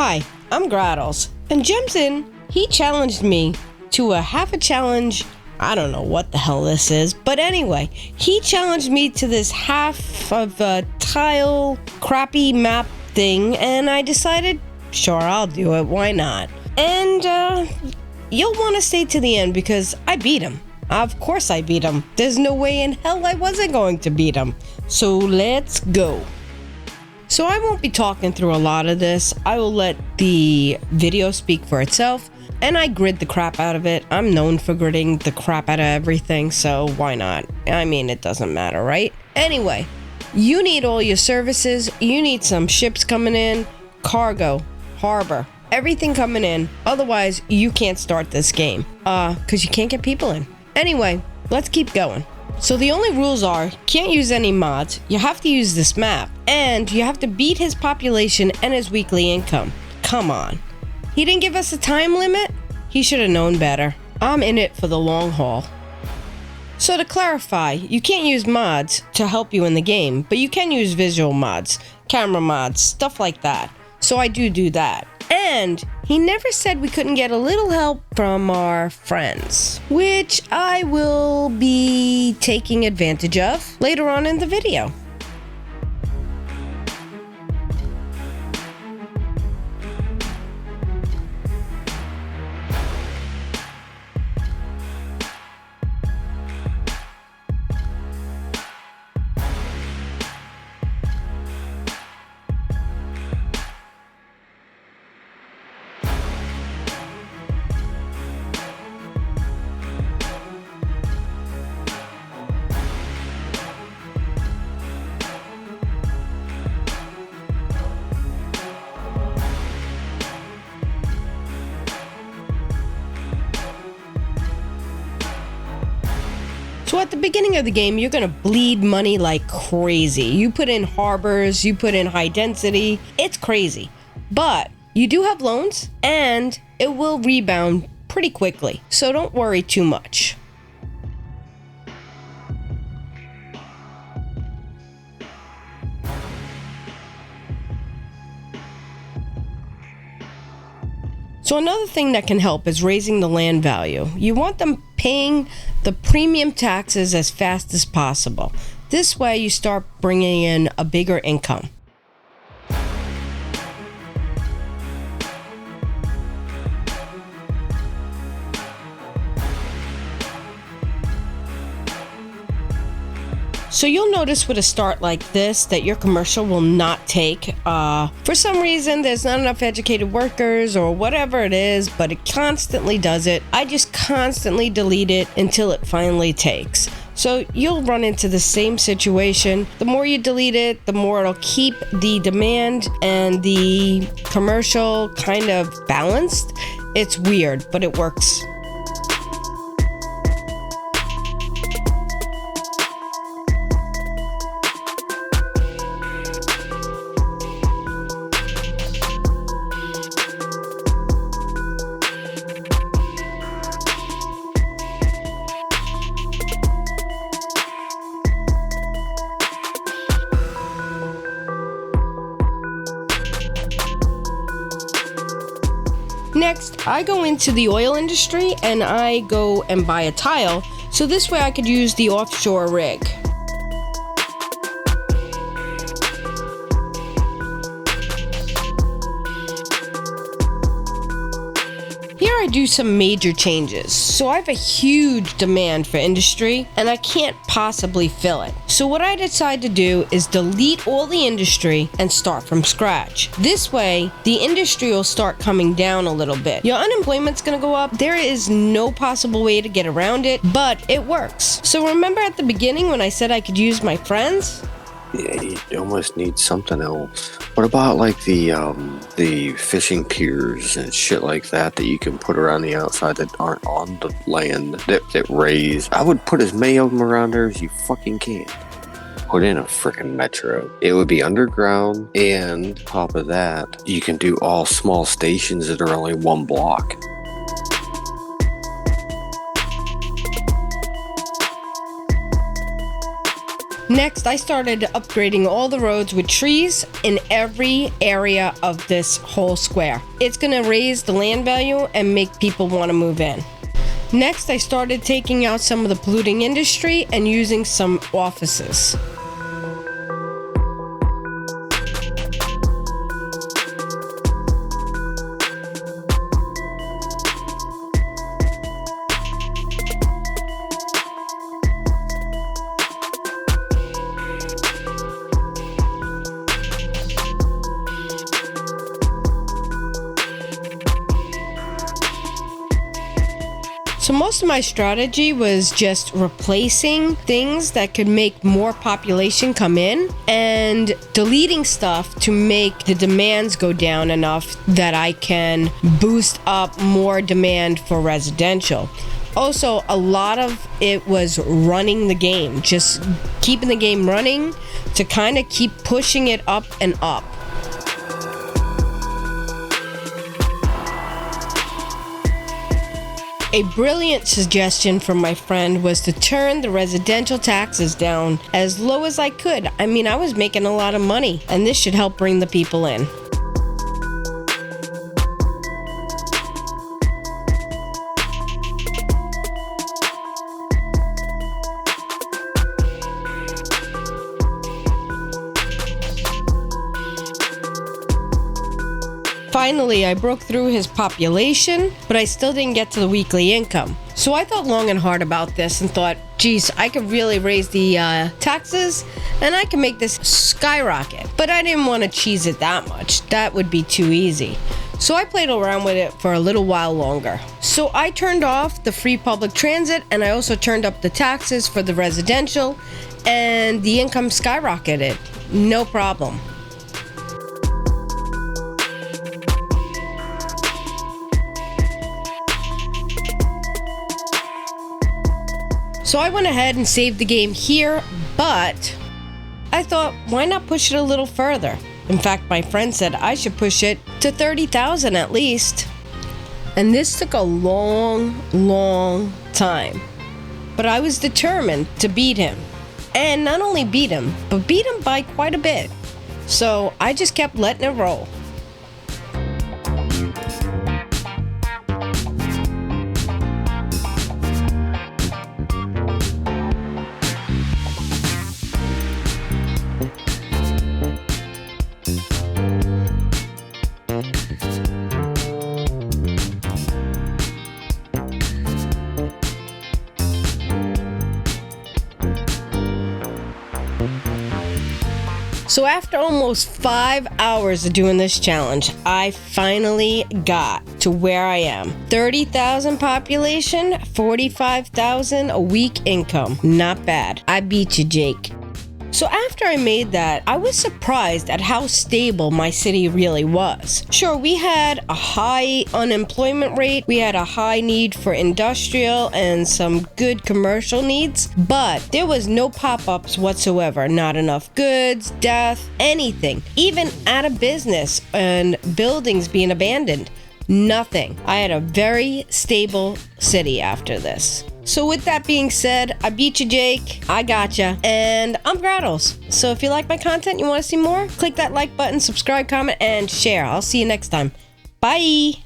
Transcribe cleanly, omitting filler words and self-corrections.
Hi, I'm Grahtles, and Gemzen, he challenged me to a half a challenge. I don't know what the hell this is, but anyway, he challenged me to this half of a tile crappy map thing, and I decided, sure, I'll do it, why not? And you'll want to stay to the end because I beat him. Of course I beat him. There's no way in hell I wasn't going to beat him. So let's go. So I won't be talking through a lot of this. I will let the video speak for itself, and I grid the crap out of it. I'm known for gridding the crap out of everything, so why not? I mean, it doesn't matter, right? Anyway, you need all your services. You need some ships coming in, cargo, harbor, everything coming in. Otherwise, you can't start this game, because you can't get people in. Anyway, let's keep going. So the only rules are, you can't use any mods, you have to use this map, and you have to beat his population and his weekly income. Come on. He didn't give us a time limit? He should have known better. I'm in it for the long haul. So to clarify, you can't use mods to help you in the game, but you can use visual mods, camera mods, stuff like that. So I do that. And he never said we couldn't get a little help from our friends, which I will be taking advantage of later on in the video. So at the beginning of the game, you're gonna bleed money like crazy. You put in harbors, you put in high density, it's crazy. But you do have loans, and it will rebound pretty quickly, so don't worry too much. So another thing that can help is raising the land value. You want them paying the premium taxes as fast as possible. This way you start bringing in a bigger income. So you'll notice with a start like this that your commercial will not take. For some reason, there's not enough educated workers or whatever it is, but it constantly does it. I just constantly delete it until it finally takes. So you'll run into the same situation. The more you delete it, the more it'll keep the demand and the commercial kind of balanced. It's weird, but it works. Next, I go into the oil industry and I go and buy a tile, so this way I could use the offshore rig. Here I do some major changes. So I have a huge demand for industry and I can't possibly fill it. So what I decide to do is delete all the industry and start from scratch. This way, the industry will start coming down a little bit. Your unemployment's gonna go up. There is no possible way to get around it, but it works. So remember at the beginning when I said I could use my friends? Yeah, you almost need something else. What about like the fishing piers and shit like that you can put around the outside that aren't on the land that raise? I would put as many of them around there as you fucking can. Put in a freaking metro. It would be underground, and top of that, you can do all small stations that are only one block. Next, I started upgrading all the roads with trees in every area of this whole square. It's gonna raise the land value and make people want to move in. Next, I started taking out some of the polluting industry and using some offices. So most of my strategy was just replacing things that could make more population come in and deleting stuff to make the demands go down enough that I can boost up more demand for residential. Also, a lot of it was running the game, just keeping the game running to kind of keep pushing it up and up. A brilliant suggestion from my friend was to turn the residential taxes down as low as I could. I mean, I was making a lot of money, and this should help bring the people in. Finally, I broke through his population, but I still didn't get to the weekly income. So I thought long and hard about this and thought, geez, I could really raise the taxes and I can make this skyrocket. But I didn't want to cheese it that much. That would be too easy. So I played around with it for a little while longer. So I turned off the free public transit and I also turned up the taxes for the residential, and the income skyrocketed. No problem. So I went ahead and saved the game here, but I thought, why not push it a little further? In fact, my friend said I should push it to 30,000 at least. And this took a long, long time. But I was determined to beat him. And not only beat him, but beat him by quite a bit. So I just kept letting it roll. So after almost 5 hours of doing this challenge, I finally got to where I am. 30,000 population, 45,000 a week income. Not bad. I beat you, Jake. So after I made that, I was surprised at how stable my city really was. Sure, we had a high unemployment rate, we had a high need for industrial and some good commercial needs, but there was no pop-ups whatsoever. Not enough goods, death, anything. Even out of business and buildings being abandoned. Nothing. I had a very stable city after this. So with that being said, I beat you, Jake. I gotcha. And I'm Grahtles. So if you like my content, you want to see more, click that like button, subscribe, comment, and share. I'll see you next time. Bye.